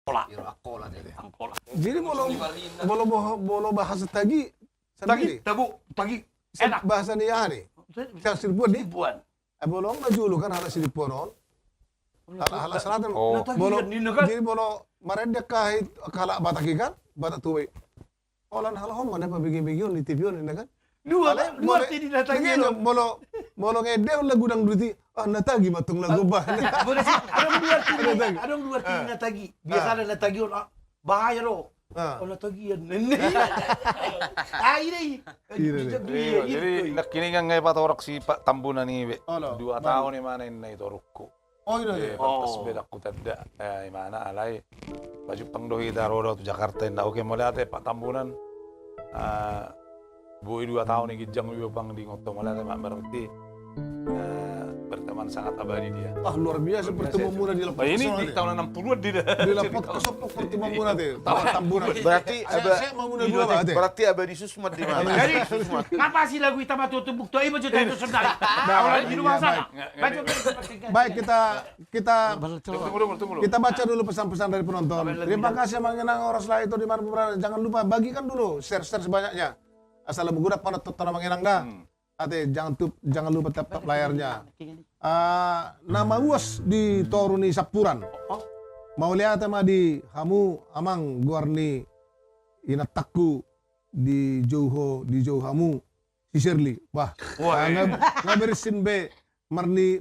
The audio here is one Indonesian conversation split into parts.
Angkola. Jadi bolo bahasa tagi sendiri. Tagi. Enak bahasa ni nih. Saya sirpuan nih. Buan. Bolong na julu kan hala sirpuan. Hala selatan. Bolo. Jadi bolo marenda kahit kala bataki kan, batak tuwe. Olan hala hom mana pabigi-bigion di TV on kan. Dua ti natagi. Bolo ngede on lagu dang duti. Natagi matung lagu bah. Boleh sih. Ada dua ti natagi. Biasa ada natagi on bahaya lo. Oh natagi yan. Ay Jadi kini kan ngay patorok si Pak Tambunan ni 2 tahun ni mana ini torokku. Oh iya. Pas beda ku tanda mana alay. Baju pangdohi darodo tu Jakarta na oke mulai ate Pak Tambunan. Bui 2 tahun ni gijang wi bang di ngoto mulai ate berarti berteman sangat abadi dia. Luar biasa bertemu muna di lapak. Ini di tahun 60-an dia. Di lapak kesopok bertemu muna teh. Tawa Tambunan. Berarti saya mau muna dua teh. berarti abadi susmat di mana? Jadi, kenapa sih lagu hitam atau tubuh tuh ibu cerita itu sebenarnya? Orang di rumah sana. Baik kita Tunggu. kita baca dulu pesan-pesan dari penonton. Terima kasih mengenang orang setelah itu di mana. Jangan lupa bagikan dulu share sebanyaknya. Asal menggunakan panat tonton mengenang dah. Ate jangan lupa tap layarnya. Nama uas di Toruni Sapuran. Mau lihat sama di hamu amang guarni inataku di jauh hamu si Shirley. Wah, ngaberisin be parni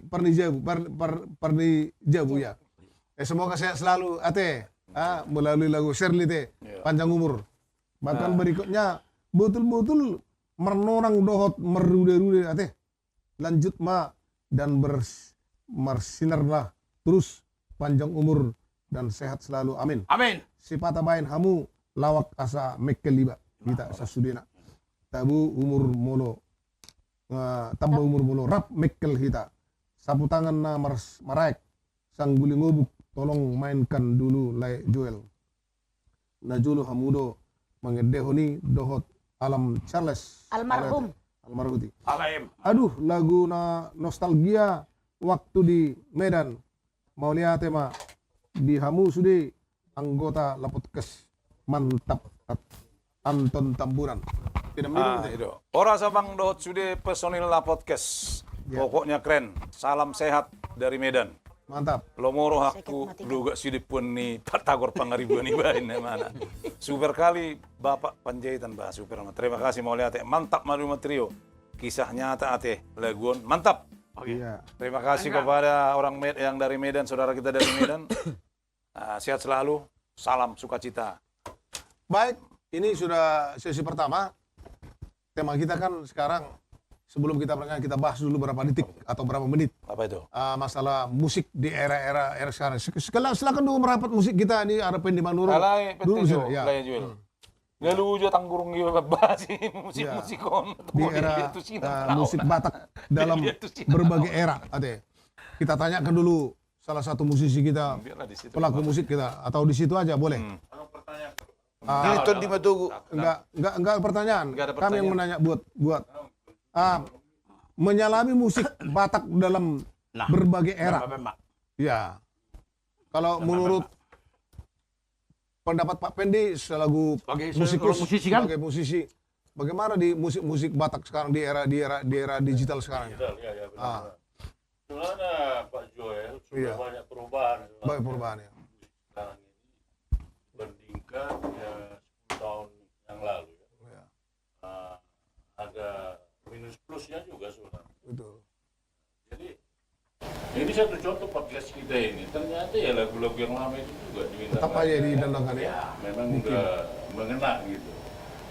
jabu ya. Semoga sehat selalu ate. Melalui lagu Shirley teh panjang umur. Bahkan berikutnya betul-betul menorang dohot merude-rude ate. Lanjut dan bersinarlah terus panjang umur dan sehat selalu. Amin. Amin. Sifat abain hamu lawak asa mekeliba kita asa sudena. Tambah umur molo rap mekel kita. Sapu tangan na maraek sang guling ngobuk tolong mainkan dulu lay Joel. Najulu hamudo mangedehoni dohot alam Charles almarhum. Aduh, lagu nostalgia waktu di Medan. Mau lihat di hamu sudah anggota Lapotkes mantap Anton Tambunan. Tidak minum itu. Orang sabang dohot sudah personil Lapotkes. Pokoknya keren. Salam sehat dari Medan. Mantap. Lomoro aku juga sudah pun nih Patagor Pangaribuan nih bain mana. Super kali Bapak Panjaitan Bah super. Terima kasih mau lihat mantap Maduma Trio. Kisah nyata ate laguan mantap. Iya. Terima kasih kepada orang yang dari Medan, saudara kita dari Medan. Sehat selalu. Salam sukacita. Baik, ini sudah sesi pertama. Tema kita kan sekarang sebelum kita berangkat kita bahas dulu berapa detik atau berapa menit. Apa itu? Masalah musik di era sekarang. Silakan dulu merapat musik kita ini ada Pendi Manuro. Dulu ya. Lalu juga tanggurung juga bahas musik on. Di era musik Batak dalam berbagai era. Ade. Kita tanyakan dulu salah satu musisi kita, pelaku musik kita, atau di situ aja boleh. Itu di Matugu. Enggak pertanyaan. Kami yang menanya buat menyalami musik Batak dalam berbagai era. Ya. Kalau menurut pendapat Pak Pendi selaku musisi kan? Sebagai musisi, bagaimana di musik Batak sekarang di era digital sekarang? Sebenarnya Pak Joel sudah banyak perubahan. Banyak perubahan ya. Sekarang ini bandingkan 10 tahun yang lalu ya. Ada minus plusnya juga sebenarnya. Betul. Jadi ini satu contoh podcast kita ini. Ternyata ya lagu-lagu yang lama itu juga diminta. Tetap aja didandangkan ya. Memang udah mengena gitu.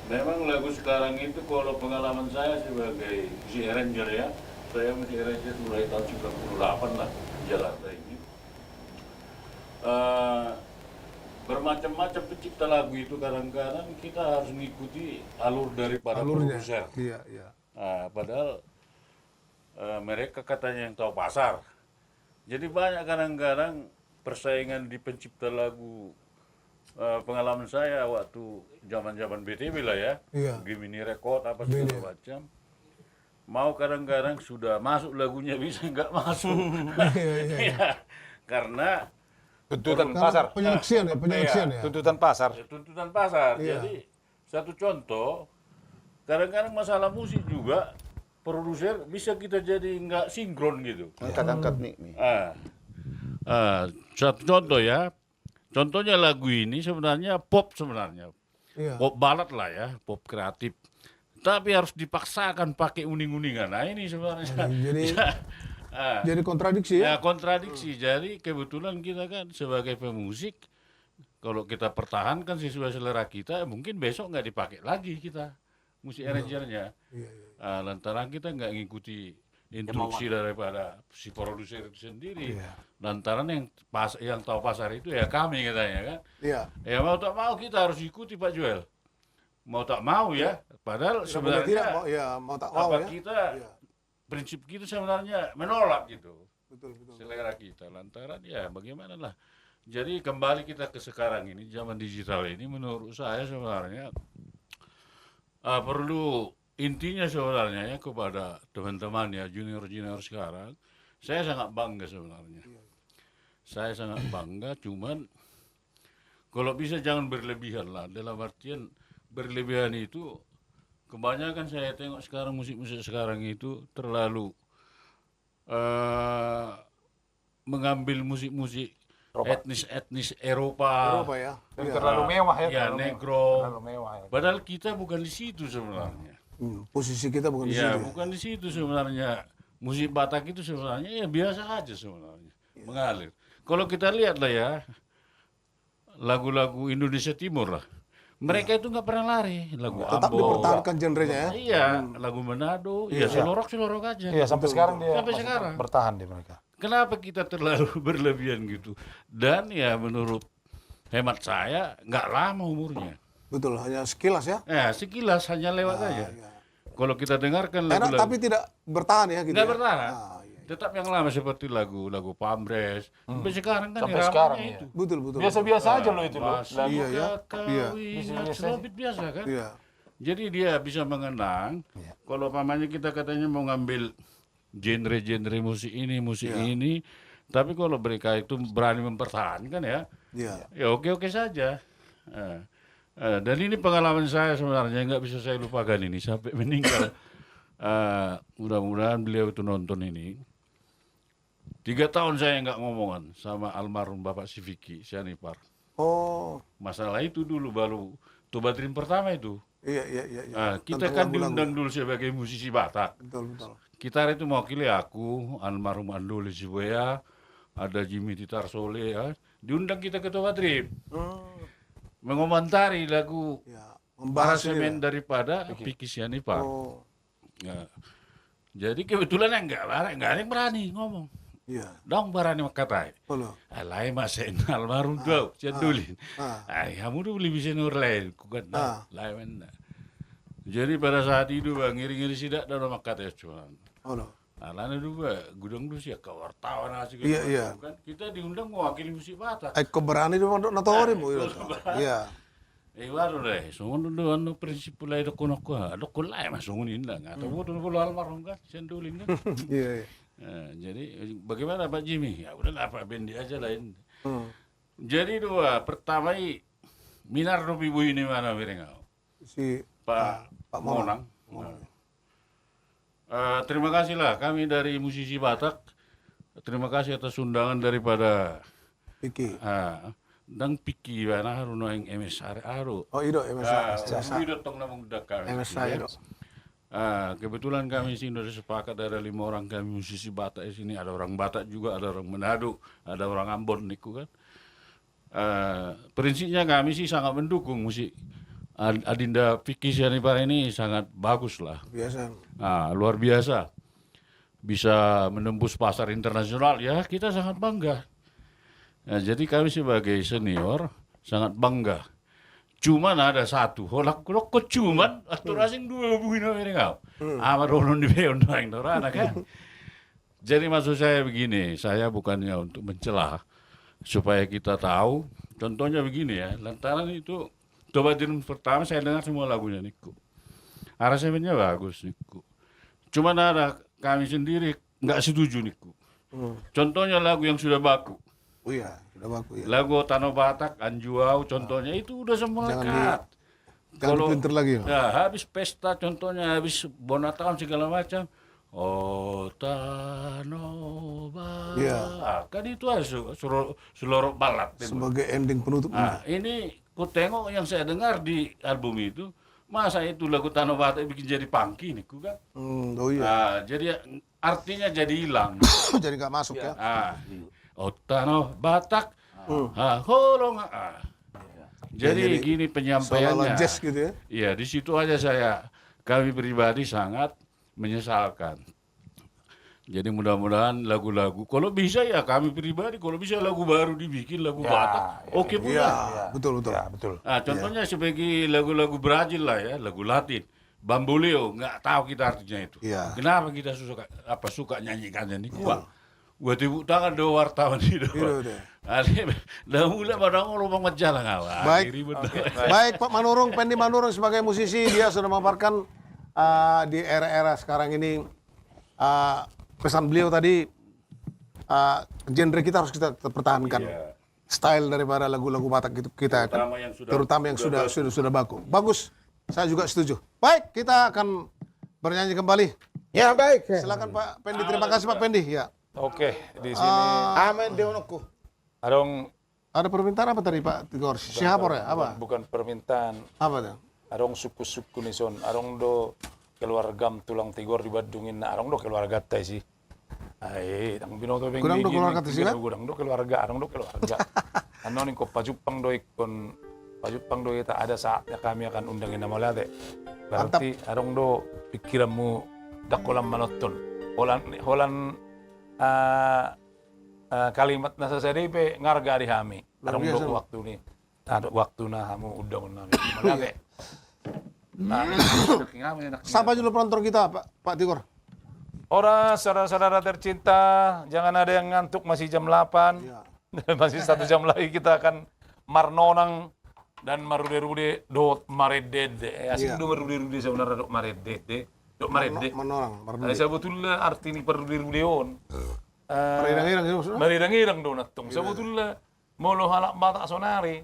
Memang lagu sekarang itu kalau pengalaman saya sebagai musik arranger ya, saya musik arranger mulai tahun 98 lah di Jakarta ini. Bermacam-macam pencipta lagu itu kadang-kadang kita harus mengikuti alur daripada produser. Iya. Padahal mereka katanya yang tahu pasar. Jadi banyak kadang-kadang persaingan di pencipta lagu. Pengalaman saya waktu zaman-zaman BTW lah ya, Gemini Record apa segala macam. Mau kadang-kadang sudah masuk lagunya bisa nggak masuk. Ya, karena Tuntutan Karena pasar. penyeleksian ya. Tuntutan pasar. Ya, tuntutan pasar. Iya. Jadi satu contoh, kadang-kadang masalah musik juga produser bisa kita jadi nggak sinkron gitu. Angkat-angkat nih. Satu contoh ya. Contohnya lagu ini sebenarnya pop sebenarnya. Iya. Pop balad lah ya, pop kreatif. Tapi harus dipaksakan pakai uning-uningan. Nah ini sebenarnya. Jadi kontradiksi ya. Ya kontradiksi. Jadi kebetulan kita kan sebagai pemusik, kalau kita pertahankan sesuai selera kita, mungkin besok nggak dipakai lagi kita musik arrangernya. Lantaran kita nggak ngikuti instruksi daripada si produser itu sendiri. Lantaran yang tahu pasar itu ya kami katanya kan. Iya. Ya mau tak mau kita harus ikuti Pak Joel. Mau tak mau ya. Padahal Sebenarnya tidak mau sebenarnya mau tak mau ya. kita prinsip kita sebenarnya menolak gitu. Betul. Selera kita. Lantaran ya bagaimana lah. Jadi kembali kita ke sekarang ini, zaman digital ini menurut saya sebenarnya perlu intinya sebenarnya ya kepada teman-teman ya junior-junior sekarang, saya sangat bangga sebenarnya. Saya sangat bangga, cuman kalau bisa jangan berlebihan lah. Dalam artian berlebihan itu kebanyakan saya tengok sekarang musik-musik sekarang itu terlalu mengambil musik-musik etnis Eropa ya. Terlalu mewah ya. ya terlalu negro. Terlalu mewah ya. Padahal kita bukan di situ sebenarnya. Posisi kita bukan di Ya, situ. bukan di situ sebenarnya. Musik Batak itu sebenarnya ya biasa aja sebenarnya. Mengalir. Kalau kita lihat lah ya, lagu-lagu Indonesia Timur lah. Mereka itu nggak pernah lari. Lagu Tetap Ambon. dipertahankan genrenya ya. Iya, lagu Manado. Iya, selorok aja. Iya, sampai sekarang dia Sampai masih sekarang. bertahan di mereka. Kenapa kita terlalu berlebihan gitu? Dan ya menurut hemat saya nggak lama umurnya. Betul, hanya sekilas ya. Ya, sekilas hanya lewat aja. Kalau kita dengarkan Enak lagu-lagu tapi tidak bertahan ya gitu. nggak ya? bertahan. Ah, iya. Tetap yang lama seperti lagu Pamres. Sampai sekarang kan Sampai iramanya sekarang, itu. Betul. Biasa-biasa aja loh itu loh. Masih Iya, ya. kawin, selobit biasa kan. Iya. Jadi dia bisa mengenang. Kalau pamannya kita katanya mau ngambil genre-genre musik ini. Tapi kalau mereka itu berani mempertahankan ya, Iya. ya oke-oke saja. Dan ini pengalaman saya sebenarnya nggak bisa saya lupakan ini sampai meninggal. Mudah-mudahan beliau itu nonton ini. 3 tahun saya nggak ngomongan sama almarhum Bapak Siviki Sianipar. Oh, Masalah itu dulu baru Toba Dream pertama itu. iya. Kita Tentang kan lagu-lagu. diundang dulu sebagai musisi Batak. Betul. Gitar itu mewakili aku, almarhum Andoli Sibuya, ada Jimmy Titar Sole ya. Diundang kita ke Toba Dream. Mengomentari lagu Ya, membahas ini Parasemen ya. daripada Piki Sianipar. Oh, Ya. Jadi kebetulan enggak ada yang berani ngomong. iya. Dong berani makatai. Halo. Alai masen almarhum tuh, cendulin. Ay, kamu tuh lebih senior lain, kukat lain. Jadi pada saat itu bang ngiri-ngiri sidak dan makatai cuman. Halo. Alana dulu gudang dulu sih ke wartawan asik. Iya. Kan kita diundang mewakili musik Batak. Eko berani dong natori mo. Iya. Baru deh, sungun dulu anu prinsip pulai dokon lai masukin lah. Atau bukan pula almarhum kan, cendulin kan. Iya. Jadi bagaimana Pak Jimmy? Ya udahlah Pak Bendi aja lain. Jadi pertama Minar Robi Bu ini mana merengau? Si Pak Monang. Terima kasihlah kami dari musisi Batak. Terima kasih atas undangan daripada Piki. dan Piki mana haruno yang MSR Aru. Oh, ido MSA. Itu tong namung dak kami. MSA ido. Kebetulan kami sini sudah sepakat ada 5 orang kami musisi Batak di sini. Ada orang Batak juga, ada orang Manado, ada orang Ambon niku kan. Prinsipnya kami sih sangat mendukung musik Adinda Piki Sianipar ini sangat bagus lah. Biasa. Luar biasa. Bisa menembus pasar internasional ya kita sangat bangga. Jadi kami sebagai senior sangat bangga. Cuman ada satu, holak cuman aktor asing 2 bulan ini kau. Amat orang di beyon doang dorana kan. Jadi maksud saya begini, saya bukannya untuk mencela supaya kita tahu. Contohnya begini ya, lantaran itu Toba Dream pertama saya dengar semua lagunya Niku. Aransemennya bagus Niku. Cuman ada kami sendiri nggak setuju Niku. Contohnya lagu yang sudah baku. Oh iya, udah baku ya. Lagu Tanah Batak, Anjuau contohnya itu udah semua lekat. Jangan dipinter lagi. Ya, habis pesta contohnya, habis Bonatown segala macam. Oh Tanah Batak. Iya. Kan itu aja seluruh balad. Sebagai ending penutup. Nah, ini ku tengok yang saya dengar di album itu, masa itu lagu Tanah Batak bikin jadi pangki nih, ku kan? Oh iya. Nah, jadi artinya jadi hilang. Jadi nggak masuk ya. Ah, oh Tanah Batak, holong. Jadi gini penyampaiannya. Soal jazz gitu ya. Iya, di situ aja kami pribadi sangat menyesalkan. Jadi mudah-mudahan lagu-lagu, kalau bisa ya kami pribadi, kalau bisa lagu baru dibikin lagu Batak, oke pula. Iya, betul. Ya, betul. Nah, contohnya sebagai lagu-lagu Brazil lah ya, lagu Latin. Bamboleo, nggak tahu kita artinya itu. Iya. Kenapa kita suka nyanyikannya nih? Wah, gua tepuk tangan dua wartawan itu. Dah mulai pada ngomong majalah ngawal. Baik Pak Manurung, Pendi Manurung sebagai musisi dia sudah memaparkan di era-era sekarang ini pesan beliau tadi genre kita harus kita tetap pertahankan. Iya. Style daripada lagu-lagu Batak itu kita terutama yang sudah baku. Bagus. Saya juga setuju. Baik, kita akan bernyanyi kembali. Ya baik. Silakan Pak Pendi. Terima kasih Pak Pendi. Ya. Oke, di sini Amin deonoku. Ada permintaan apa tadi Pak Tigor? Sihapor ya? Apa? bukan permintaan. Apa tuh? Arong suku-suku nih son, arong do keluarga tulang Tigor dibadungin na arong do keluarga tay sih. Ay, ang binoto beng Kurang do keluarga tay sih kan? Kurang do keluarga, arong do keluarga. Ano nih ko pajupang do ikon pajupang do kita ada saatnya kami akan undangin nama late. Berarti arong do pikiranmu dakolam manoton. Holan kalimat nasa saripe ngarga di hami. Arong do waktu nih. Ada waktu na hamu undang nami. Malate. Sapa dulu penonton kita Pak Tigor. Ora, saudara-saudara tercinta, jangan ada yang ngantuk, masih jam 8. Ya. Masih 1 jam lagi kita akan marnonang dan marude-rude dot maredede. Asing do marude-rude sebenarnya dot maredede. Dot maredede. Menorang. Sebetulnya arti ni marude-rude on. Marirang-irang gitu maksudnya? Marirang-irang do natung. Sebetulnya molo halak Batak sonari.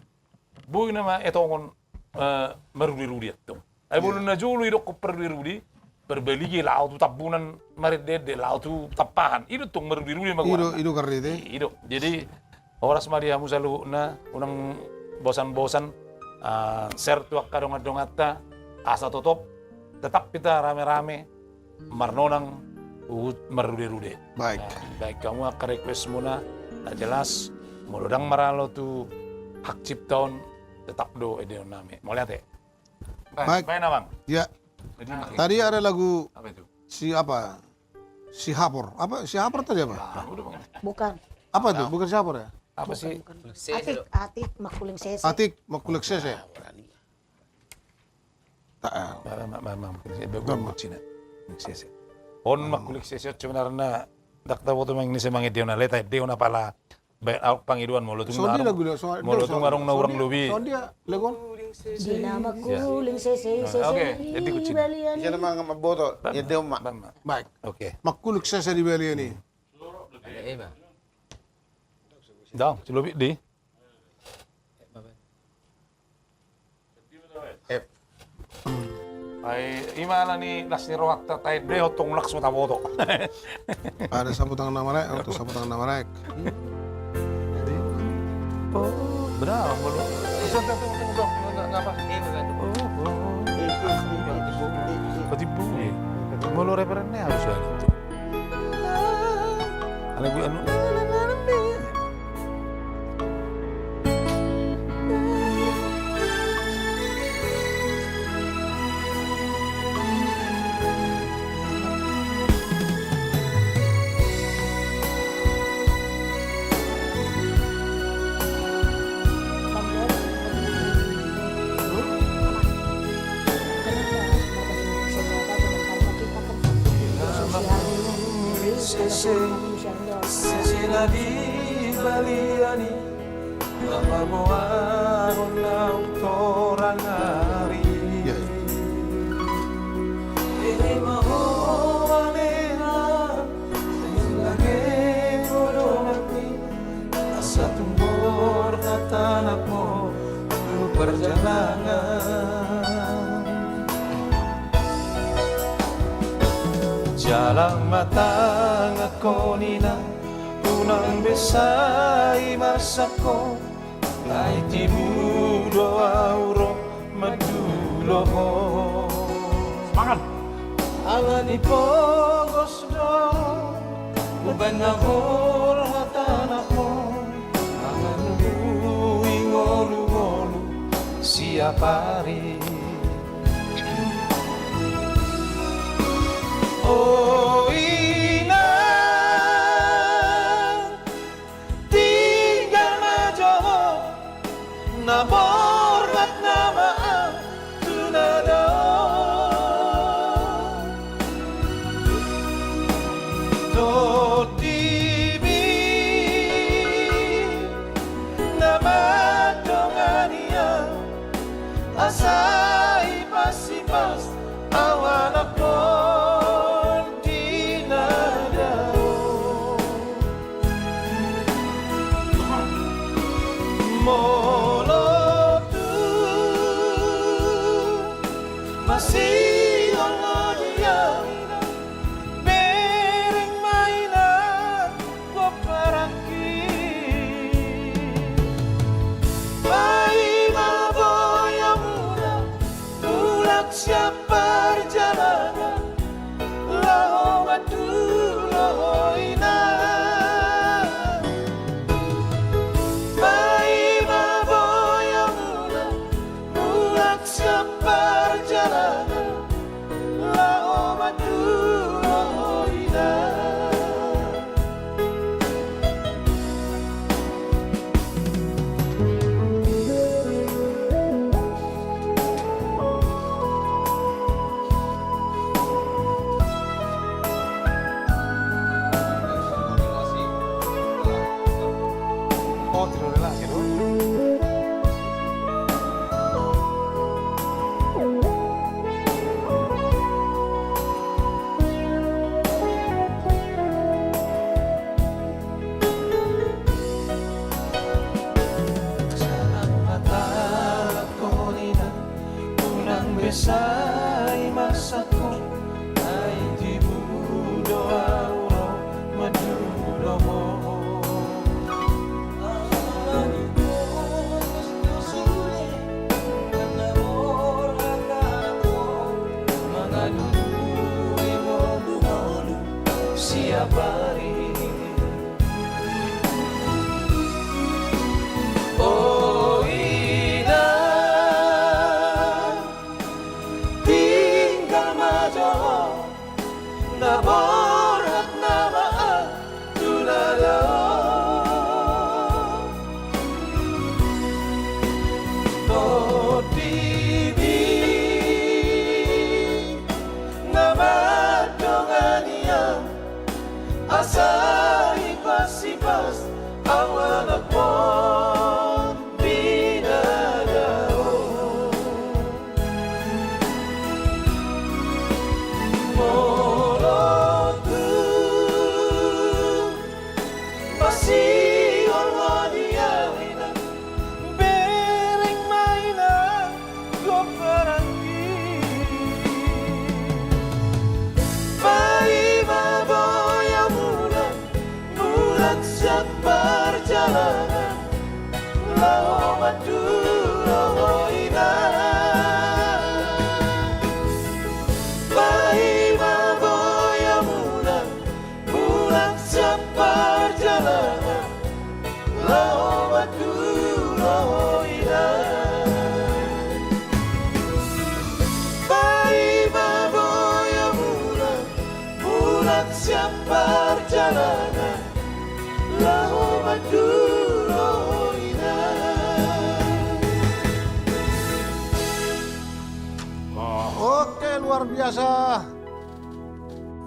Boy nama etongon marude-rude atong. Ay boleh na julu idok ko marude-rude. Berbeli laut tu tabunan maredede laut tu tapahan. Itu tong marude-rude magwa. Ido karite. Ido. Jadi oras mariamu selalu na unang bosan-bosan share tu kadong-kadong atta asa tutop tetap kita rame-rame marnonang marude-rude. Baik. Baik kamu akan request muna jelas molodang maralo tu hak ciptaon tetap do edeon name. Mau lihat ya? Baik. Baik Bang. Ya. Tadi ada lagu Apa itu? si Hapor. Apa? Si Hapor tadi apa? Bukan. Apa itu? Bukan si Hapor ya? Apa sih? Atik makuling sese. Atik makulek sese. Tak. Mamam bagus Cina. Sese. On makulik sese sebenarnya dakta foto mang ni semang edeon na leta edeon na pala pangiduan molo tung Sondi lagu dia. molo tung arong na urang lubi. Sondi lagu. Dina makuling sese sese. Oke, jadi kucing. Siya naman ang maboto. Ya deo ma. Baik. Oke. Makulek sese di Bali ini. Dang, celubi di. Ay, imala ni las ni rohat tay de hotong laks mata boto. Ada sambutan nama rek. Untuk sambutan nama rek. Oh, benar, belum. Tunggu, enggak apa. Ketipu. Mulu referennya harus ada itu. Lagu anu. Sesena di baliani Mapabuaron na utorang hari Ini mahoaneha Lagi kodong akni Asa tu perjalanan. Jalan matang ako nina unang besay masako ay timudo auro maduloho. Semangat. Alan ipogos do uban na hatan ako alan ingolu-ngolu siapa rin. Oh inang tinggal majomo naborlat nama tunado to tibi nama dongania asai pasipas awan ako masih Allah dia bereng mainan kau perangki bayi maboya muda tulak siapa perjalanan lao madu lao ina bayi maboya muda tulak siapa perjalanan lao madu lao ina. Otro relase, ¿no? Besay masako ay tibudo auro madulo mo. Siapa rin? Oh inang tinggal majo naborat nama tunado to tibi nama dongania asa ipas-ipas awan ako binadao molotu masih Allah diawina bereng mainan ko perangki bayi maboya muda bulat siap perjalanan lao madu lao ina bayi maboya muda bulat siap perjalanan lao madu lao ina bayi maboya muda bulat siap perjalanan lao madu lao ina. Oke, luar biasa.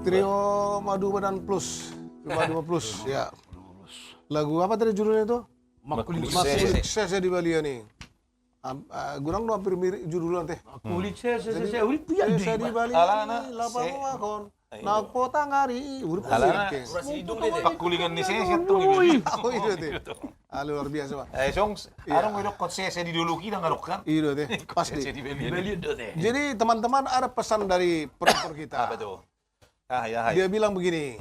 Trio Madu Badan Plus. Madu Plus, ya. Lagu apa tadi judulnya itu? Makulit Makulit Sese di Bali nih. Gurang nu hampir mirip judulnya teh. Makulit saya urip pian Sese di Bali. Alana, Lapang se- makon. Nagpota ngari. Urip Alana. King. Pakulingan ni Sese tong ibu. Ako itu teh. Luar biasa, Pak. Songs, arong wirok kot Sese di dulu kita ngarok kan? Itu teh. Pasti. Sese di Belian. Jadi teman-teman ada pesan dari penonton kita. Apa tuh? Ya. Dia bilang begini.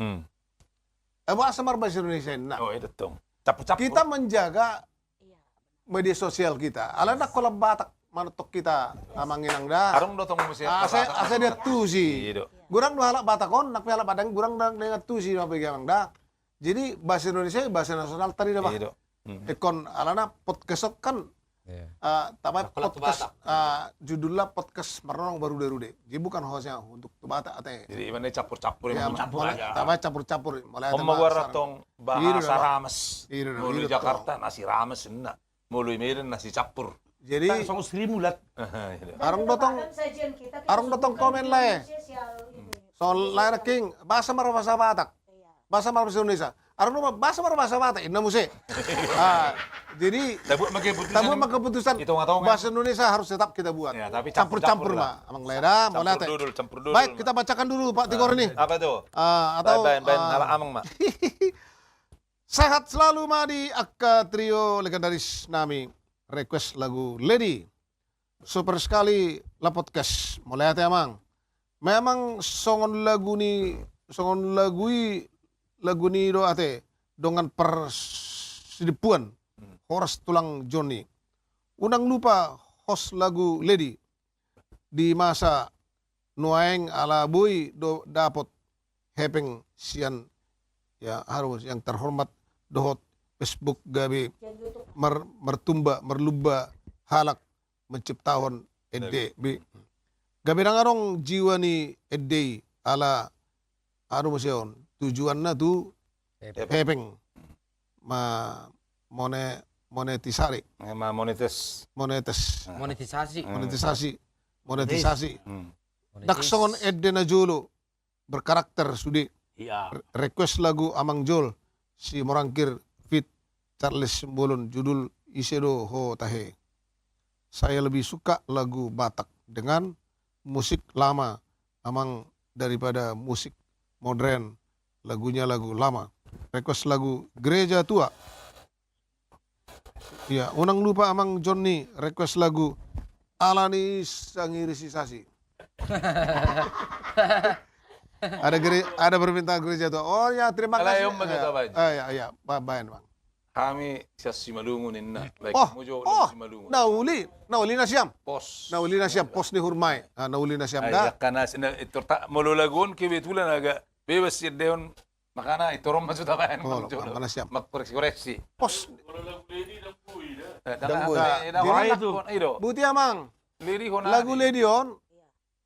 Bahasa bahasa Indonesia. Nah, Oh, itu tong. Capu-capu. kita menjaga media sosial kita. Alana kalau Batak manutok kita amanginang dah. Arong dotong musim. Asa dia tu sih. Iya, Gurang dua halak Batakon, nak halak Padang, gurang dengan tu sih apa yang dah. Jadi bahasa Indonesia bahasa nasional tadi dah, Pak. Iya, Ekon alana podcast kan tapi podcast judulnya podcast meronong baru derude. Jadi bukan hostnya untuk Batak ate. Jadi mana campur-campur Ya, campur aja. tapi campur-campur. Mulai Pemawara tong bahasa Pak. rames. Iya, Mulu iya, Jakarta nasi rames enggak. Mulu Medan nasi campur. Jadi Song seribu lat. arong dotong komen lah ya. Soal lahir King, bahasa bahasa Batak. Bahasa bahasa Indonesia. Arong bahasa bahasa Batak, ini musik. Jadi Tabuk make keputusan Itu nggak tahu kan? bahasa Indonesia harus tetap kita buat. Ya, tapi campur-campur campur-campur lah. Amang leda, mulai teh. Campur dulu. Baik, kita bacakan dulu Pak Tigor ini. Apa tuh? Atau Bain ala amang mak. sehat selalu Madi Akka trio legendaris nami request lagu Lady. Super sekali la podcast. Mulai teh amang. Memang songon lagu ni do ate dengan persidipuan Horas Tulang Johnny. Unang lupa host lagu Lady di masa Nuaeng ala boy do dapat hepeng sian ya harus yang terhormat dohot Facebook gabi merlumba halak menciptakan ede bi gabi nangarong jiwa ni ede ala musyon tujuannya tu hepeng monetisari monetisasi daksongon ede na jolo berkarakter sudi Iya. request lagu Amang Jol si Morangkir fit Charles Bolon judul Isedo Ho Tahe. Saya lebih suka lagu Batak dengan musik lama Amang daripada musik modern. Lagunya lagu lama. Request lagu Gereja Tua. Ya, unang lupa Amang Johnny request lagu Alani Sangirisisasi. Ada permintaan gereja tuh. Oh ya, terima kasih. Alayom begitu Bang. Ya, bayan Bang. Kami sa Simalungun inna. Nauli na siyam. Pos. Nauli na siyam, pos ni Hurmay. Nauli na siyam da. Karena itu mululagun kibitulan agak bebas deon makana itorom masuk tabayan. Mana siyam. Magkoreksi. Pos. Dangboy. Buti amang. Liri hona. Lagu Ledion.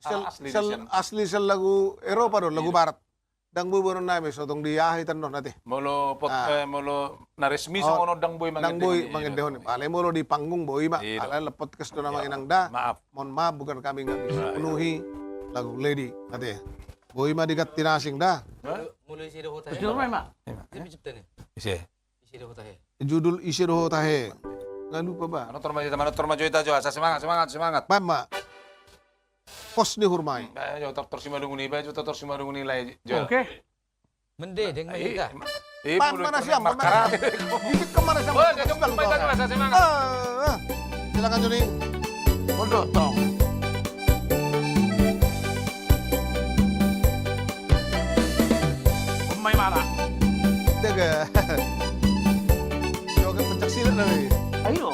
Asli Asli lagu Eropa don, lagu Barat. Dang buburon namin, so tong diyahitan don natin. Molo naresmi sa ono dangboy mangedehon. Alay mo di panggung boy ma. Alay la podcast do namang inangda. Maaf. Mon maaf bukan kami nggak bisa penuhi lagu Lady ate. Boy ma dikat tinasing da. Mulai Isedo Ho Tahe. Betul memang. Ini ciptanya. Isedo Ho Tahe. Judul Isedo Ho Tahe. Nggak lupa ba? Ano tormajoita jo, semangat. Mama. Pos ni Hurmay. Jo torsimalungun iba, jo torsimalungun nilai jo. Oke. Mendedeng mereka. Mana siap? Dikit kemana siap? Silakan Joni. Bodoh tong. Umay mara. Daga. Joget pencak silat lagi. Ayo.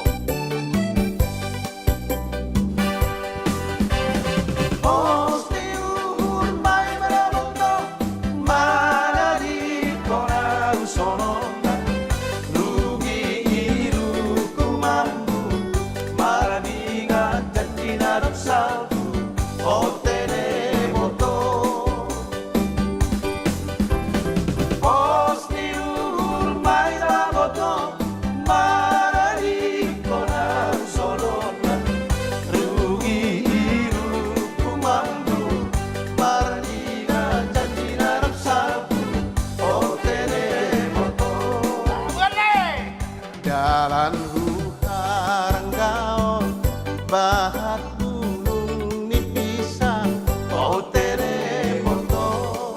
Jalan hukarang gaon bahat gunung ni pisang oh tere moto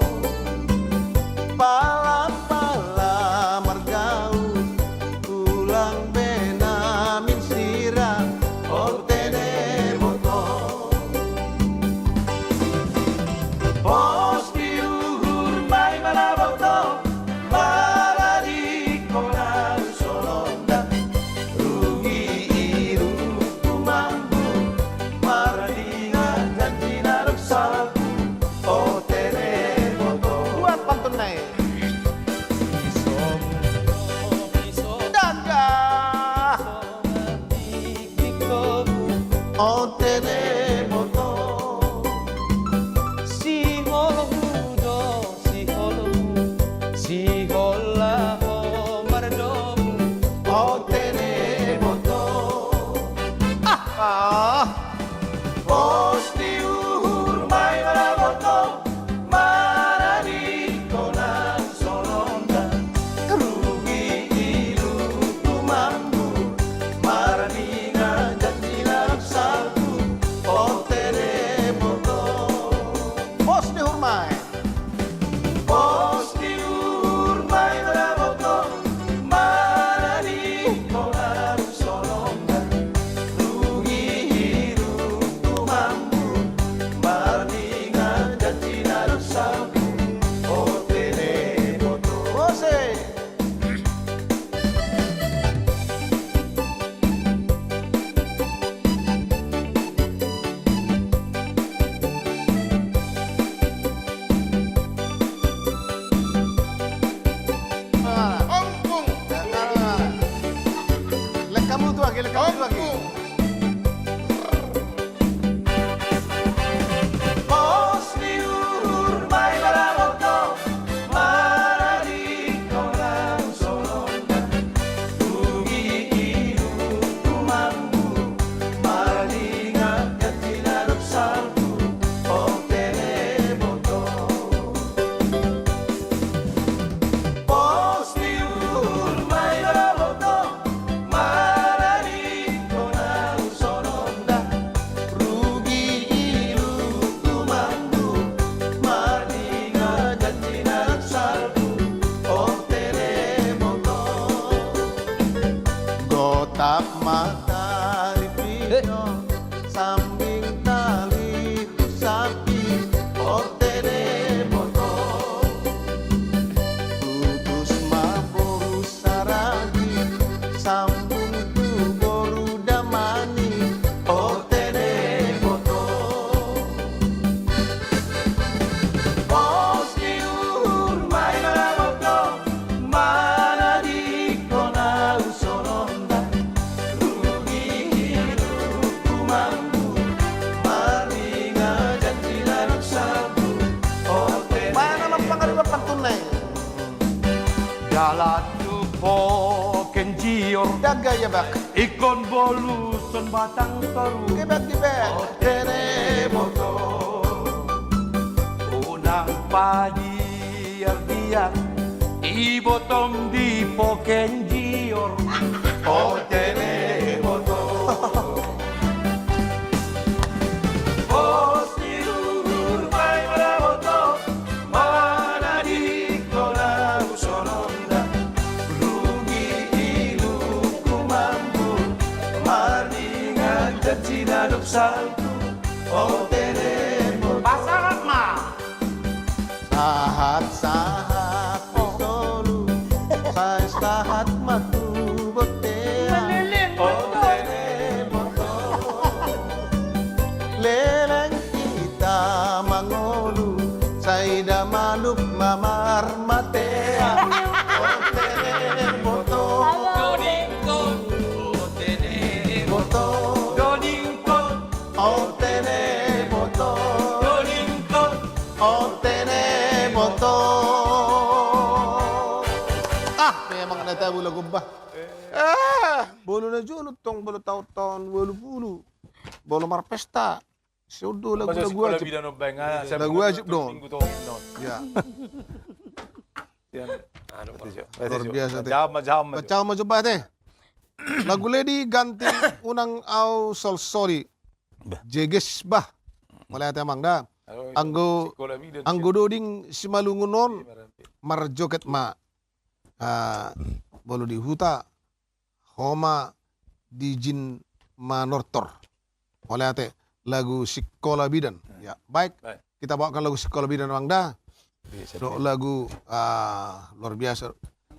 o telemoto. Si holudo, si holu, si hola ho mardomu. O telemoto. Posti uhur mai maraboto, maradi konan solonda. Rugi ilu tumambu, maradi ngajanji naksalku. O telemoto. Posti hurmay. Posti uhur mai maraboto, maradi konan solonda. Rugi ilu tumambu, maradi ngajanji naksalku. O telemoto. Pose. Ompung. Lek kamu tuh lagi, lek kamu tuh lagi. Posti uhur mai maraboto, maradi konan solonda. Rugi ilu tumambu, maradi ngajanji naksalku. O telemoto. Posti uhur mai maraboto, maradi konan solonda. Rugi ilu tumambu, maradi ngajanji naksalku. O telemoto. Gotap mata lipino, sambing tali sapi. O telemoto. Putus maboru saragi, sambung tu boru damani. O telemoto. Posti uhur mai maraboto, maradi konan solonda. Rugi ilu tumambu, maradi ngajanji naksalku. O telemoto. Mana lang pangariba pantunay. Jalan tupo kenjior, Daga ya bak. ikon boluson batang toru. Gibet gibet. Telemoto. Unang padi ardian, ibotom di pokenjior. O telemoto. Posti luhur mai maraboto, maradi konan solonda. Rugi ilu kumambu, maradi ngajanji naksalku. O telemoto. Pasaran mah. Sahat-sahat pisolu, sahat matu botea. O telemoto. Leleng kita mangolu, saida maluk mamar matea. O telemoto. Dodington, o telemoto. Dodington, O telemoto, Dodington. o telemoto. Memang nata bulu gubah. Bolu na junut tong bolu taon bolu bulu. Bolu marpesta. Sudo lagu Masa lagu sekolah wajib. bidan obeng ah, saya Lagu bukan wajib betul dong. minggu tuh, no. Ya, Yan. luar biasa teh. Jam. Baca mo coba teh. Lagu lady ganti unang au sol sorry. Jeges bah. Mulai teh mangda. Anggo Sekolah bidan. anggo doding si malungunon marjoket ma. Bolu di huta. Homa di jin manortor. Mulai teh lagu Sekolah Bidan. Ya, baik. Baik. Kita bawakan lagu Sekolah Bidan mangda. Do lagu luar biasa.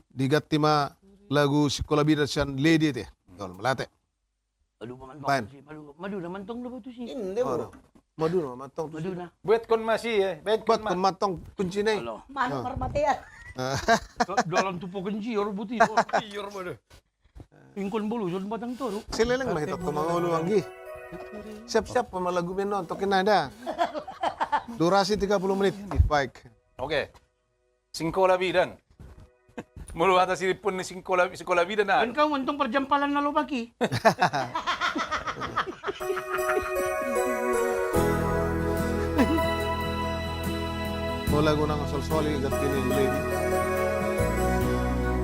Digatti ma lagu Sekolah Bidan sian lady teh. Dol melate. Aduh, paman Baik. madu na mantong na ba ito si? Hindi bro. Madu no matong. Madu na. Buat kon masih ya. Buat kematong kunci nih. Alo. Mano marmatean. Dalam tupukan jior buti. Jior ba na? Ingkon bulu, son batang toro. Sila lang mahitot ko mga ulu anggi. Siap-siap sama lagu Benon, tokin ada. Durasi 30 menit. Baik. Oke. Singkola bidan. Mulu atas ini pun ni singkola bidan na. Kan kau untung perjampalan na lubaki. Mau lagu nang sol-soli gat kini lady.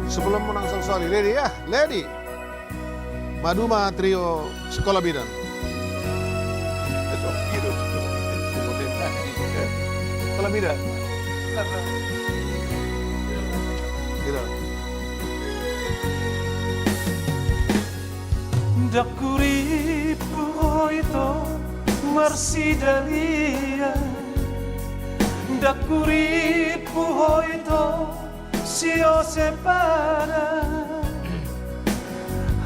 Sebelum mo nang sol-soli, lady ya, lady. Maduma trio Sekolah Bidan. Sekolah bidan. Gitu. Dakuripu ito marsidalia, dakuripu ito sio separa,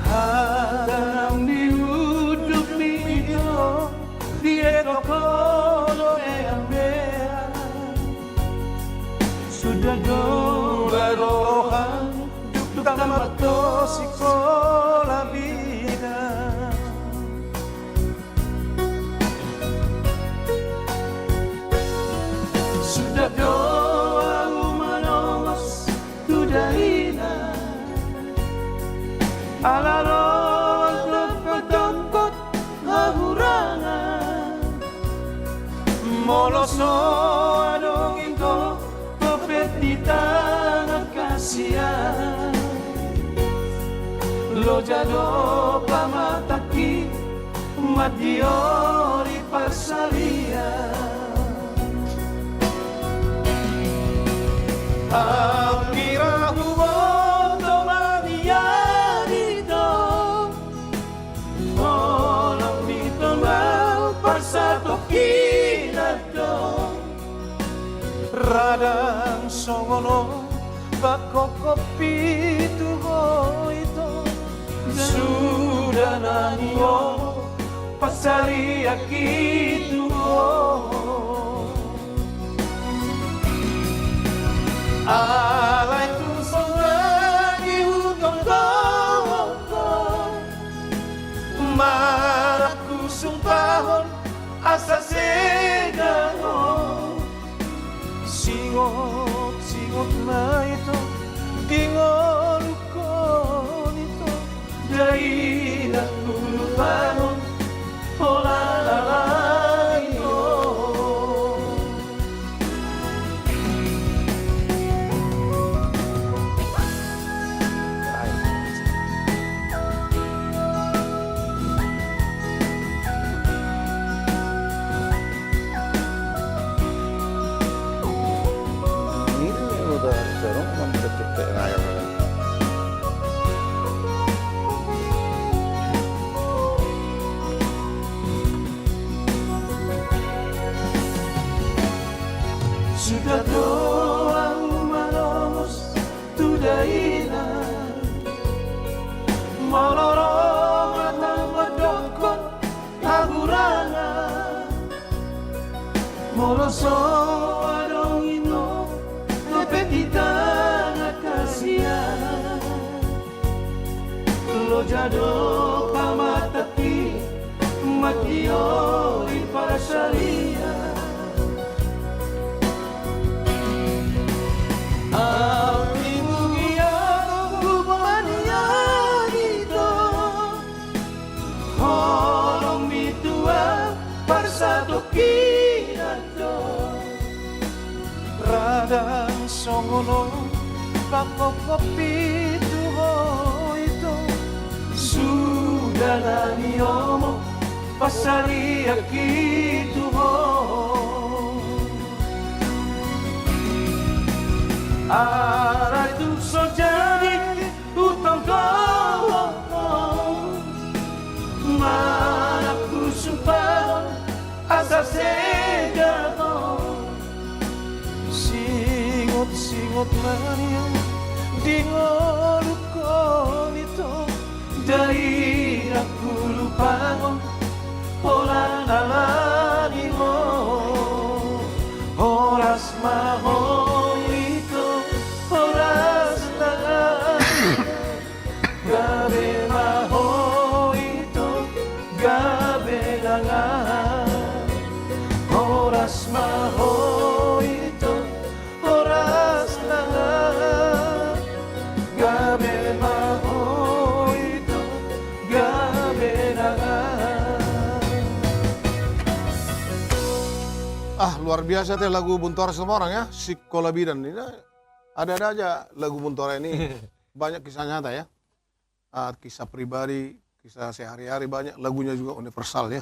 hadang diuduk niyo diego kono eambea, sudah dua rohan duk tamato sikola bidan. Sudah doa umanos tudaina, alaron lepetongkot hahurangan, moloso adong ingko pepetitan kasihan. Lo jado pamataki madiori parsalia. Akira huboto maniarito, olam dito mau parsato kinato, radang songono bakokopi tuho ito, sudah nanyo pasari akituho. Alay tusong lagi hutong tawag, marap kusong tahon asa segano. Singot na ito, dingon ko nito, dahil ang lulupanon, holalalain ko. Sudah doa umanos tudaina, malorong atang madokon hagurangan, moloso adong ino nepetitan kasihan. Lo jado pamatati matiori para salia. Radang songono pakokopi tuho ito, sudah naniomo pasari akituho. Aray tu so jadi utang kau, mana ku sumpah asa segano. Singot maniyo dingon ko nito, dahil aku lupaon holalalain mo. Oras mahon ito, oras tagaan, gabi mahon ito, gabi nangan oras maho ito oras nangan gabi maho ito gabi nangan. Luar biasa teh lagu Buntora semua orang ya. Sikola Bidan ini ada-ada aja lagu Buntora ini. Banyak kisah nyata ya. Kisah pribadi, kisah sehari-hari banyak. Lagunya juga universal ya.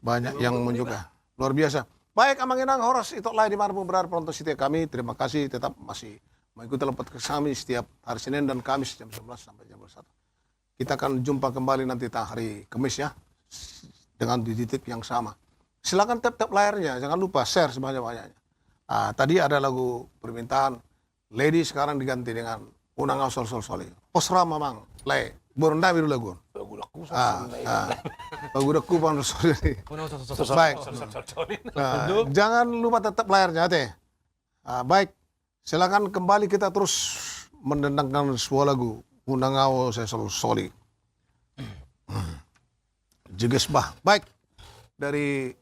Banyak yang menunjukkan. Luar biasa. Baik, Amanginang Horas itu lah dimanapun berada penonton setia kami. Terima kasih tetap masih mengikuti podcast kami setiap hari Senin dan Kamis jam 11 sampai jam 21. Kita akan jumpa kembali nanti hari Kamis ya. Dengan di titik yang sama. Silakan tap-tap layarnya, jangan lupa share sebanyak-banyaknya. Tadi ada lagu permintaan, Lady sekarang diganti dengan Unang Sol Sol Soli. Posra mamang, le, burunda biru lagu. Bagudaku pan Soli. Baik. Jangan lupa tetap layarnya teh. Baik, silakan kembali kita terus mendendangkan sebuah lagu Unang Sol Soli. Jegesbah. Baik. Dari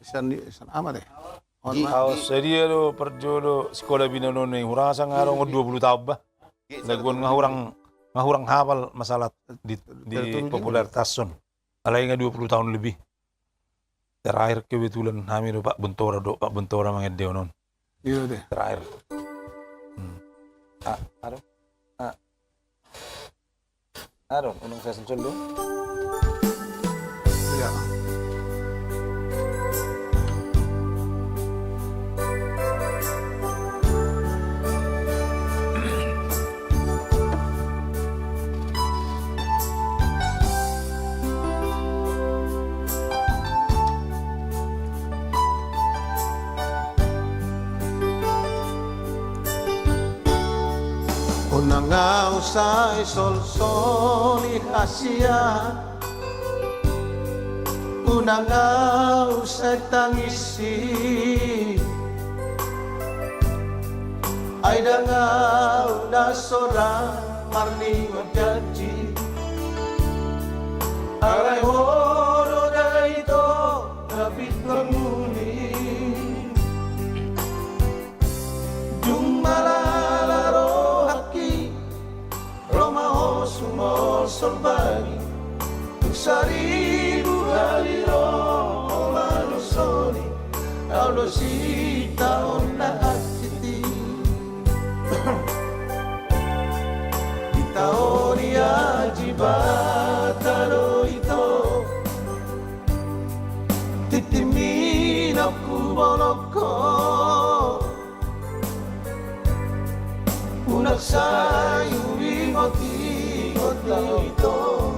Isan amat deh. Jadi do perjodo sekolah bina noni hurasa ngarong 20 tahun bah. Laguan ngahurang hafal masalah di popularitas son. Alai 20 tahun lebih. Terakhir kebetulan kami do Pak Buntora mangedeo non. Iya deh. Terakhir. Aduh, unang saya sensul do. Iya. Unang usay sol-soli Asia, unang usay tangisi, ay dangaw na sora marning magjanji, aray horo na ito kapit kamuni, yung malalaro sumol sorbagi Saribu haliro Omanosoni Aulosita Ona asiti Itaoni ajibataro ito Titimin aku bonoko Unak sayu ingoti ito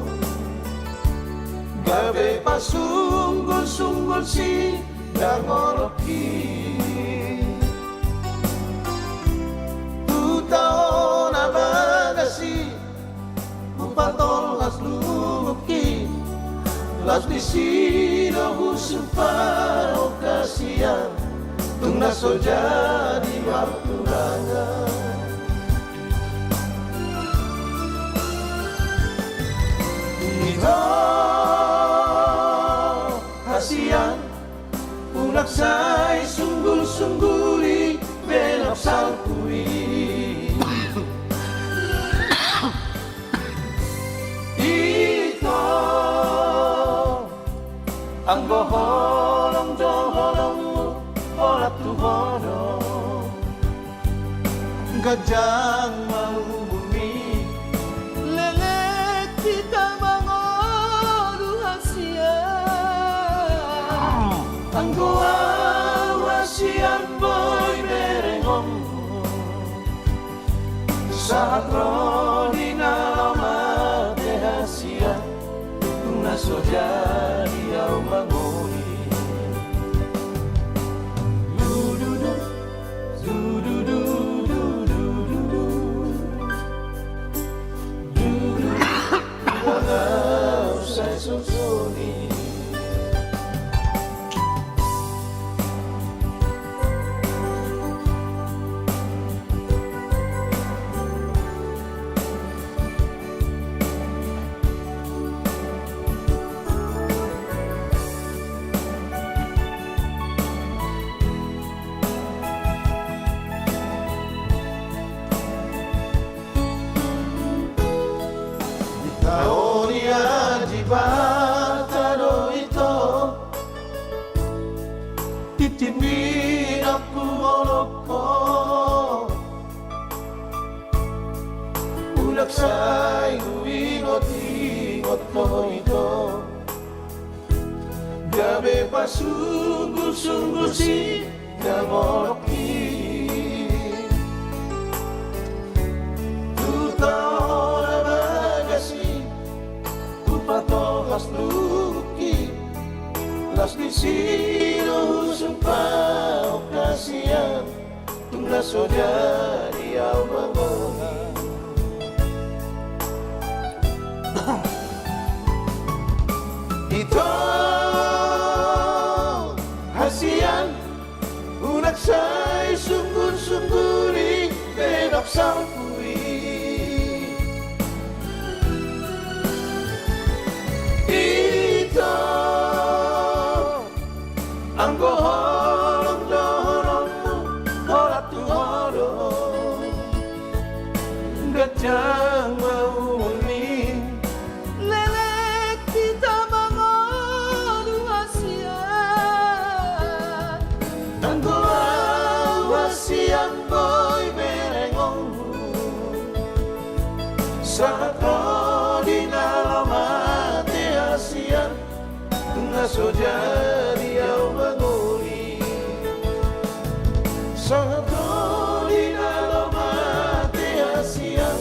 gabi pasunggol-sunggol si Dangoroki Tutao na bagasi Upatol las lumuki Las bisino husupa okasian Tung naso jadi waktulangan Hasian unak say sunggul-sungguli belok salpui Ito ang boholong joholong olat tuhono gajang mahubumi lelet kita ang goawa siyan boy merengong sa akroni na lamate hasiyan kung naso jadi au mangoni dududu dududu dududu dududu wala usay susuni sai ingot mo ito. Gabi pa sungguh-sungguh si namoloki. Tu tahu na bagasi, tu patokas luki. Las di sino sumpah okasian, tu naso jadi almamoni. Ito hasian unak say sungguh-sungguh benok sampui. Ito ang goholong-doholongmu horat tuhorong gajang mauni. Lelek kita mangolu hasian ang hasian boy berengongmu saat di dalam hati hasian naso jadi au mangoli saat di dalam hati hasian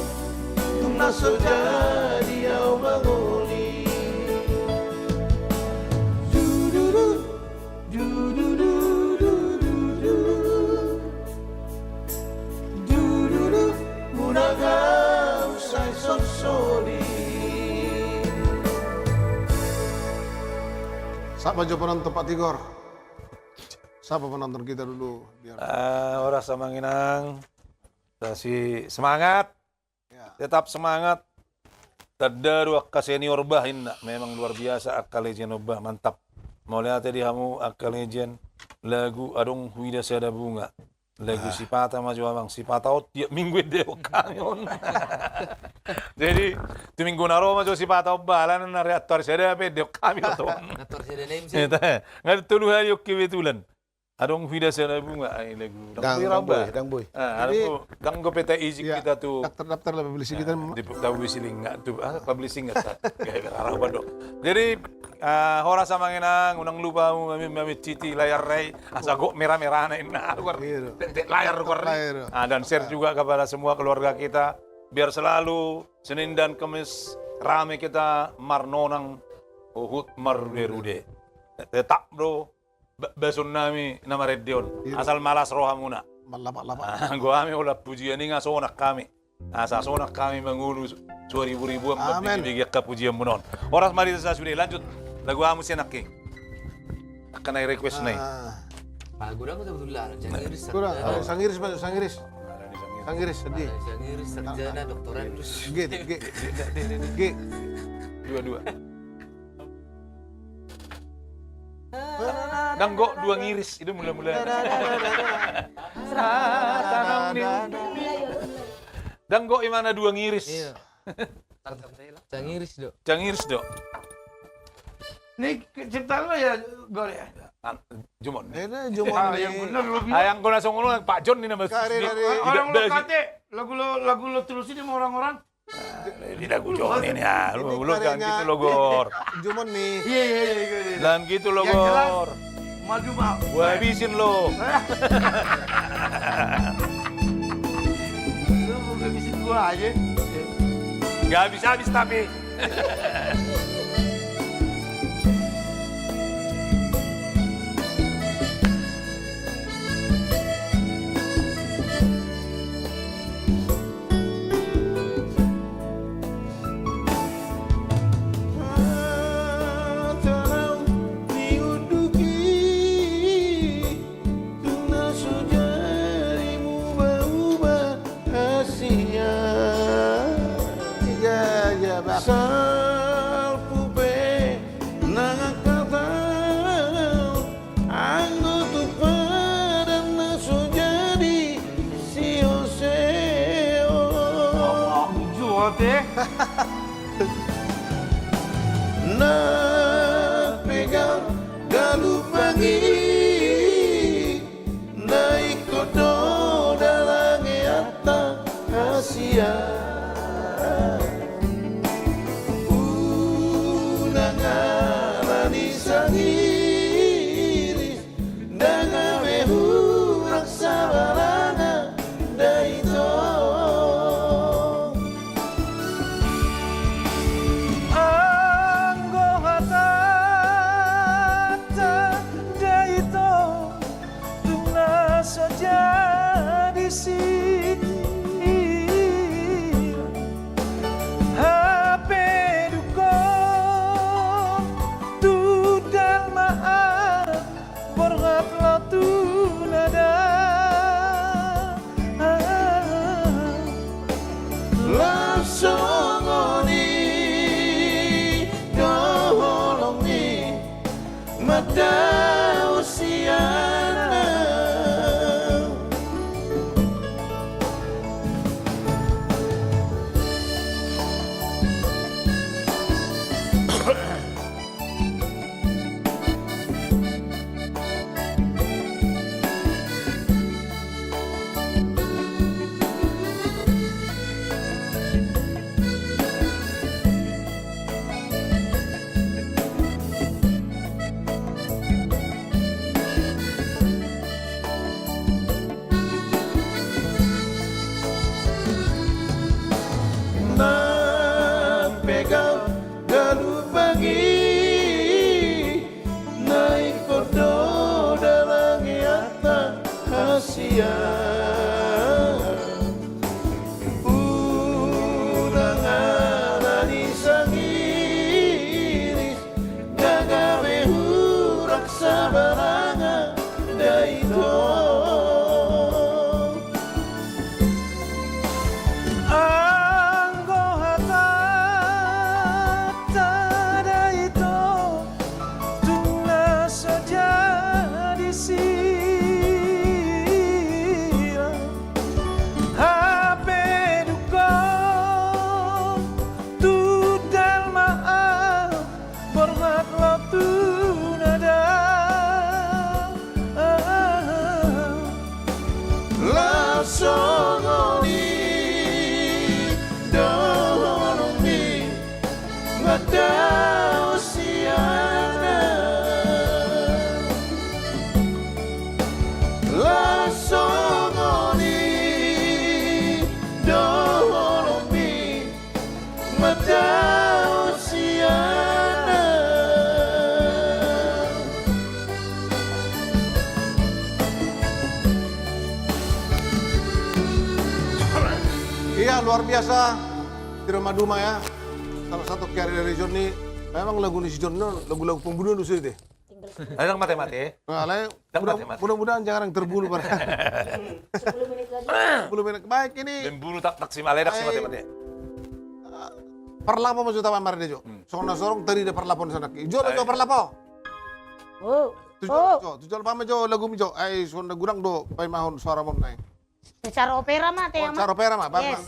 naso jadi au mangoli. Du-du-du, du-du-du, du-du-du. Du-du-du, munaga usai sosoli. Siapa aja penonton Pak Tigor? Siapa penonton kita dulu? Biar Orang Samanginang, kasih semangat, ya. tetap semangat. Tadaru akka senior bah inna, memang luar biasa akka legend obah, mantap. Mau lihat tadi kamu akka legend lagu adong huida sada bunga. Lagu Sipata maju abang, Sipata tiap minggu dia kangen. Jadi tu minggu naro maju Sipata balan na reaktor sada pe dia kami to. Ator saya name sih. Eta, ngar tulu hari oke betulan. Adong huida sada bunga ai lagu. Dang boy. Aku dang go peta izin Ya, kita tuh. daftar lah publisi kita. Di publishing nggak tuh, publishing nggak arah bandok. Jadi hora sama ngenang, unang lupa mami citi layar ray, asagok merah-merah na Iya. layar Layar. dan share juga kepada semua keluarga kita, biar selalu Senin dan Kamis rame kita marnonang uhud marberude. Tetap bro, besun nami nama Redion, asal malas rohamuna. Malapa-lapa. Gua kami ulah pujian ini ngasonak kami. Asa sonak kami mengulu ribu-ribu Amen. bagi pujian munon. Orang mari saya sudah lanjut lagu amu senake. Akan ai request nai. Lagu dah betul lah. Jangan iris. Kurang, sangiris Pak, sangiris. Sangiris sedih. Jangan iris sarjana doktoran terus. G. Dua-dua. Danggo dua ngiris itu mula-mula. Danggo imana dua ngiris. Iya. Jangan iris dok. Jangan ngiris dok. Ini ciptaan lo ya, Gor ya? Jumon. Ini cuma Yang benar lo bilang. Ayang ko na song ulo Pak John ni nama. Orang lo kate, lagu lo terusin sama orang-orang. Di lagu John ini ya. Lu jangan gitu lo Gor. Jumon nih. Iya. Jangan gitu lo Yang jelas. Gor. Maju mah. Gua habisin lo. Lu mau ngabisin gua aja. Gak habis-habis tapi. Salpu mata usiana. Nampegau galu pagi naik kodo dalang yata hasia udangan disangiris gagawe hurak sabaranga daito. Songoni doroni mata usiana la songoni doroni mata usiana. Iya, luar biasa di Rumah Duma ya. Salah satu carrier dari John ini, memang lagu si John ini lagu-lagu pembunuh dulu sih deh. Ayo mati-mati. Nah, mudah-mudahan jangan yang terbunuh pada 10 menit lagi. 10 menit. Baik ini Pembunuh tak si maledak si mati-mati. parlapo maksud tawa marne Jo. Sorong tadi ada parlapo di sana. Jo Jo parlapo. Oh. Tujuan pama Jo lagu mi Jo. Ai sonda gurang do pai mahon suara mon nai. Secara opera mah teh. Cara pera mah, Yes.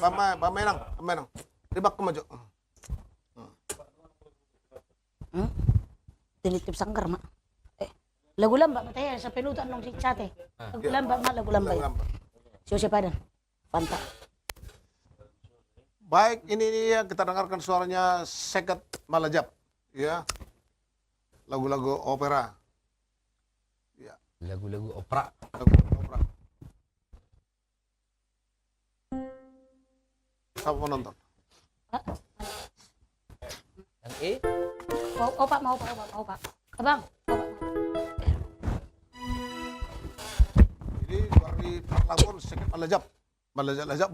menang. Ribak ke Jo. Tinitip sanggar mak. Lagu lamba matanya sa penutan nung si Chate. Lagu lamba mak, lagu lamba ya. Siya padan. Panta. Baik, ini yang kita dengarkan suaranya Seket Malajap, ya. Lagu-lagu opera. Ya, Lagu-lagu opera. lagu opera. Siapa mau nonton? Yang E. Oh pak, mau pak. Abang. Ini dari lapor Seket Malajap. Malajap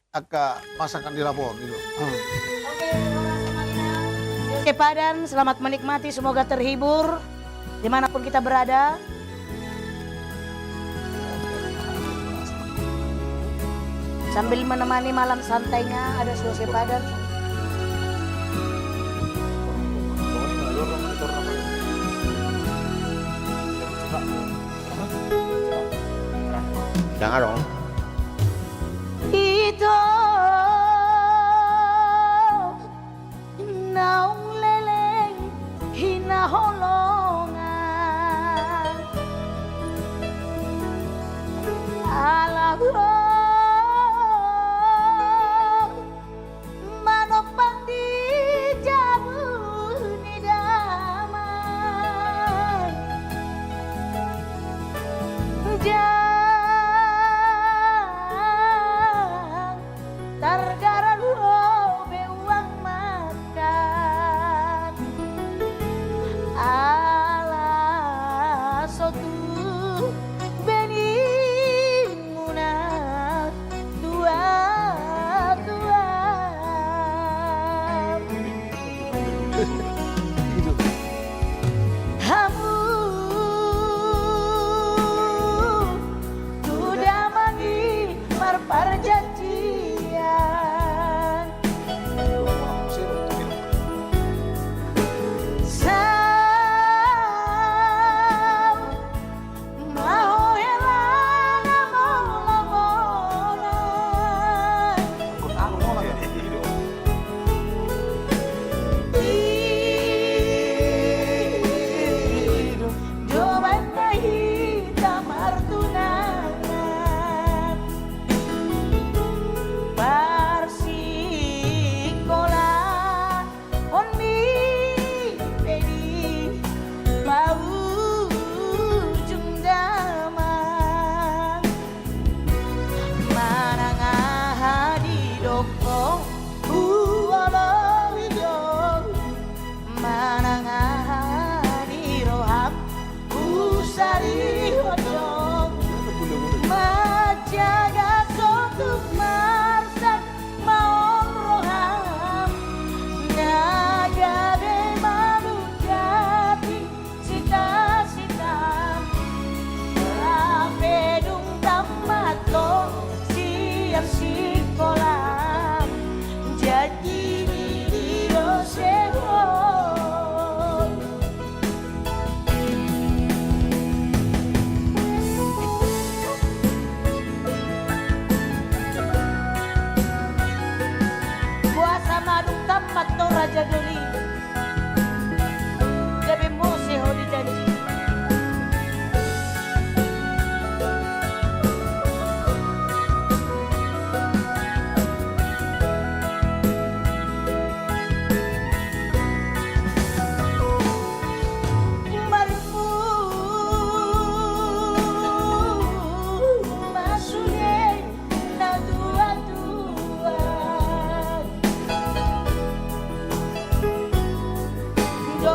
agak masakan di lapor gitu. Oke Padan, selamat menikmati, semoga terhibur dimanapun kita berada. Sambil menemani malam santainya ada Susi Padan. Jangan dong. Ito naong leleng hinaholongan alago manopang di jabu ni damai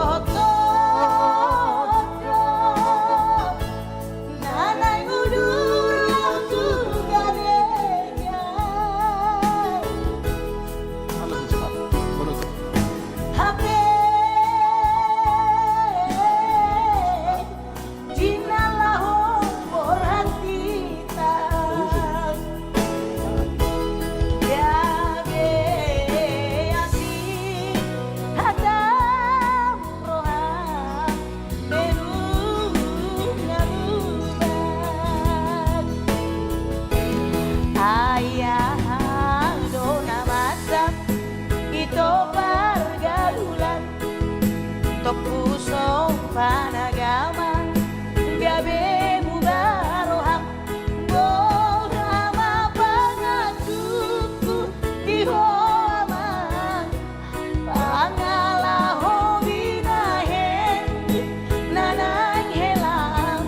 Lebih cepat. Menutup. Ayah dona masak itu pergaulan tok pusong panagama gabe mubaroham borama pangatuku di hoaman pangalaho binahen nanang helam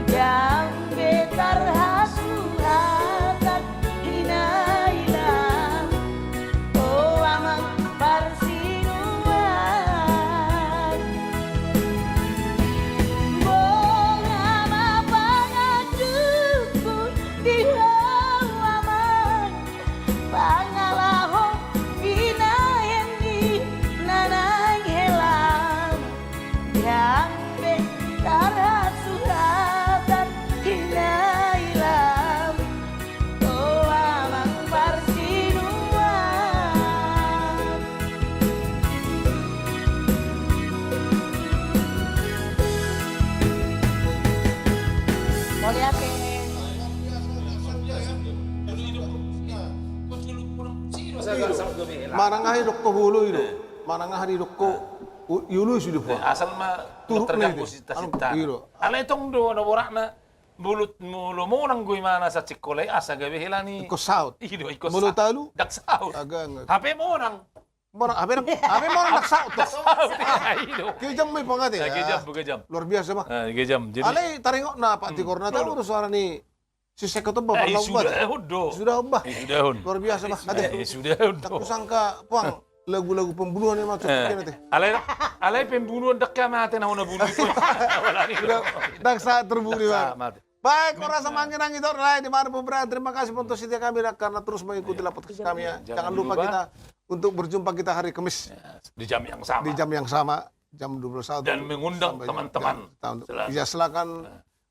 jang betar hasuhatan hinailam oh amang parsinuan borama pangatuku di hoaman pangalaho binahen nanang helam yang betar hasuhatan hinailam oh amang parsinuan boleh apa? Manangah hidup ko hulu itu. Manangah hidup ko yulu sudah po. Asal mah Turut terganggu nih, cita-cita. anu, Ala itong do na borak na bulut mulo mo nang guy mana sa chikole asa gabi hilani. Ko saut. Ido iko Mulut talu. dak saut. Agak. Hape mo nang Morang abe morang nak saut to. saut. Ido. Kijam may pangat ya. Gejam. Luar biasa mah. Gejam. Jadi Alay taringok na Pak Tikor na tahu suara ni si Seko to ba sudah hudo. Sudah bah. Sudah hun. Luar biasa mah. Ade. Sudah Tak hudo. kusangka puang lagu-lagu pembunuhan yang macam nanti. Alay pembunuhan dak mate na una bunuh ko. Wala ni. Dak saat terbukti bang. Mate. Baik, orang semangat itu lain di mana berada. Terima kasih untuk setia kami karena terus mengikuti podcast kami ya. Jangan lupa kita untuk berjumpa kita hari Kamis Di jam yang sama. di jam yang sama jam 21 Dan mengundang sampai teman-teman. Ya silakan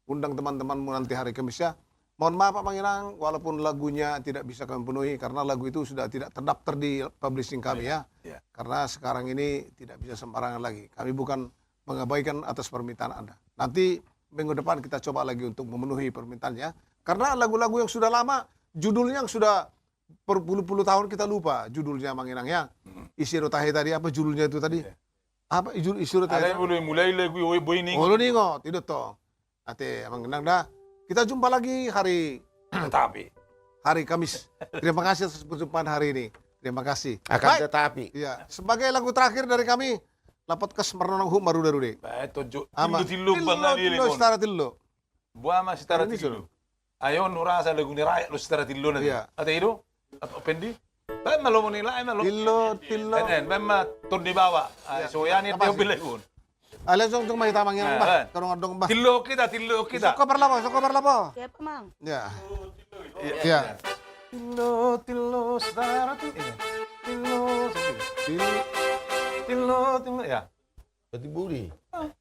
undang teman-temanmu nanti hari Kamis ya. Mohon maaf Pak Panginang, walaupun lagunya tidak bisa kami penuhi karena lagu itu sudah tidak terdaftar di publishing kami ya. Ya. Karena sekarang ini tidak bisa sembarangan lagi. Kami bukan mengabaikan atas permintaan Anda. Nanti minggu depan kita coba lagi untuk memenuhi permintaannya. Karena lagu-lagu yang sudah lama, judulnya yang sudah berpuluh-puluh tahun kita lupa judulnya Manginang ya. Isi rotahe tadi apa judulnya itu tadi? Apa isi rotahe? Alay mulai lagu boy ning. Oh, lu ningo, tidak toh. Ate Manginang dah. Kita jumpa lagi hari Kamis. Terima kasih atas perjumpaan hari ini. Terima kasih. Akan Baik. tetapi. Ya, sebagai lagu terakhir dari kami, lapat kes merenang hu maru darude. Baik tojo. Ama. Tillo bangali Tillo, lekon. setara tillo. Buah mas setara Ini tillo. Ayo nurasa lagu ni rakyat lu setara tillo nanti. Iya. Ate itu? Atau pendi? Baik malu mo nila, malu. Tillo. Memang tur di bawah. So yani Apa dia sih? bilagun. Alas dong may tamang yan ba? Karong adong ba? Tillo kita. Soko parlapo. Siapa mang? Ya. Ya. Tillo, setara tillo. Tillo, ya. Berarti budi.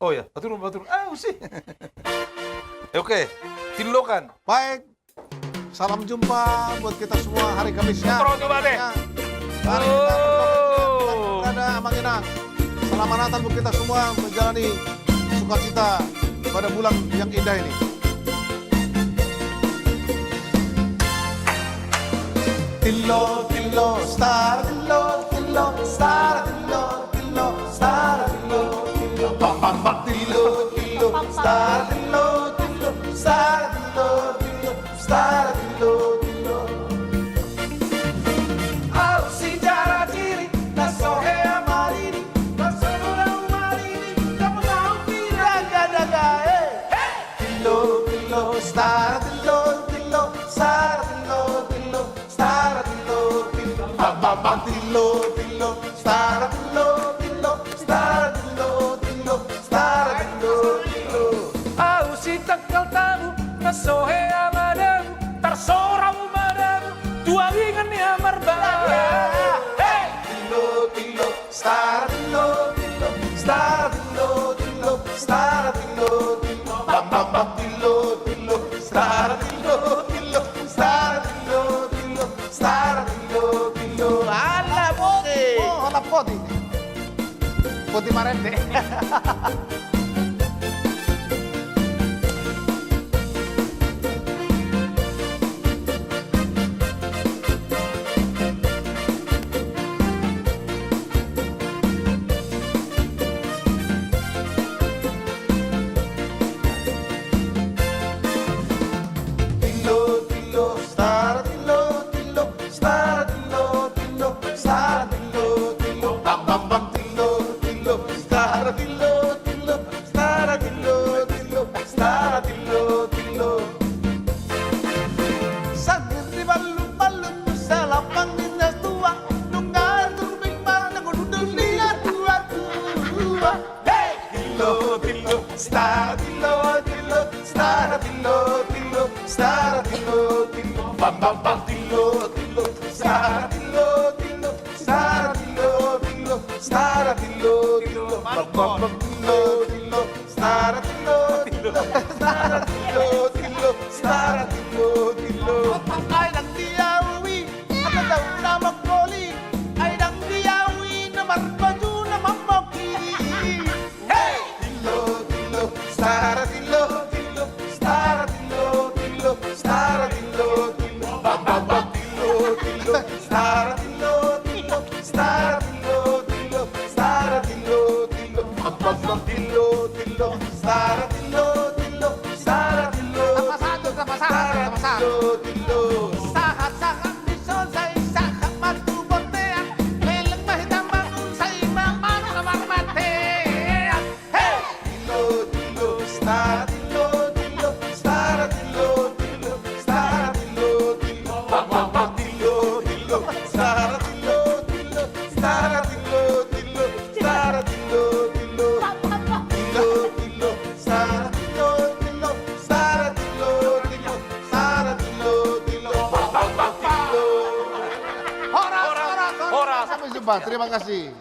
Oh ya, batur. Sih. Oke, tillo kan. Baik. Salam jumpa buat kita semua hari Kamis ya. Terus coba deh. Ya. Mari kita berada Manginang. Selamat Natal buat kita semua menjalani sukacita pada bulan yang indah ini. Tillo, star, tillo, star, tillo, star, tillo, pam, pam, pam, tillo, star, tillo, star, tillo, star, tillo. Au si jara diri, na sohe amarini, na sohe amarini, kamu tahu tidak daga, Tillo, star, tillo, star, tillo, star, tillo, pam, pam, pam, tillo, star, tillo, star, tillo. sohe amadam tersorau madam tuangingan ya marbah. Hey! Tillo, tillo, star, tillo, tillo, star, tillo, tillo, star, tillo, tillo, bam, bam, bam, tillo, tillo, star, tillo, tillo, star, tillo, tillo, star, tillo, tillo. ¡Hala, bote! Oh, hola poti. Poti marende. Tillo, tillo, star, tillo, tillo, star, tillo, tillo, star, tillo, tillo, bam, bam, bam, tillo, tillo, star, tillo, tillo, star, tillo, tillo, star, tillo, tillo. Sakit di balum-balum sa lapang dinas tua, nunggal turbing parang nagududul liar tua-tua. Hey! Tillo, tillo, star, tillo, tillo, star, tillo, tillo, star, tillo, tillo, bam, bam, bam, tillo, tillo, star, tillo, tillo, star, tillo, tillo, star, tillo, tillo, bam, bam, bam, tillo, tillo, star, tillo, tillo, star, tillo, tillo, star, tillo, tillo. Ay nang diyawi, ako daw na magkoli, ay nang diyawi na marbaju na mamaki. Hey! Tillo, tillo, star, tillo, tillo, star, tillo, tillo, star, tillo, tillo, bam, bam, bam, tillo, tillo, star, tillo, tillo, star, tillo, tillo, star, tillo, tillo, bam, bam, bam, tillo, tillo, star, tillo, tillo, star, tillo, tillo, tillo. Sahat-sahat bison sa isahat magtubotean, lelang mahitam bangun sa imang mano na marmatean. Hey! Tillo, tillo, star, tillo, tillo, star, tillo, tillo, star, tillo, tillo, bam, bam, bam, tillo, tillo, star, tillo, tillo, star, tillo, tillo, star, tillo, tillo, tillo, tillo, star, tillo, tillo, star, tillo, tillo, star, tillo, tillo, bam, bam, bam, tillo. Horas. Sampai jumpa. Terima kasih.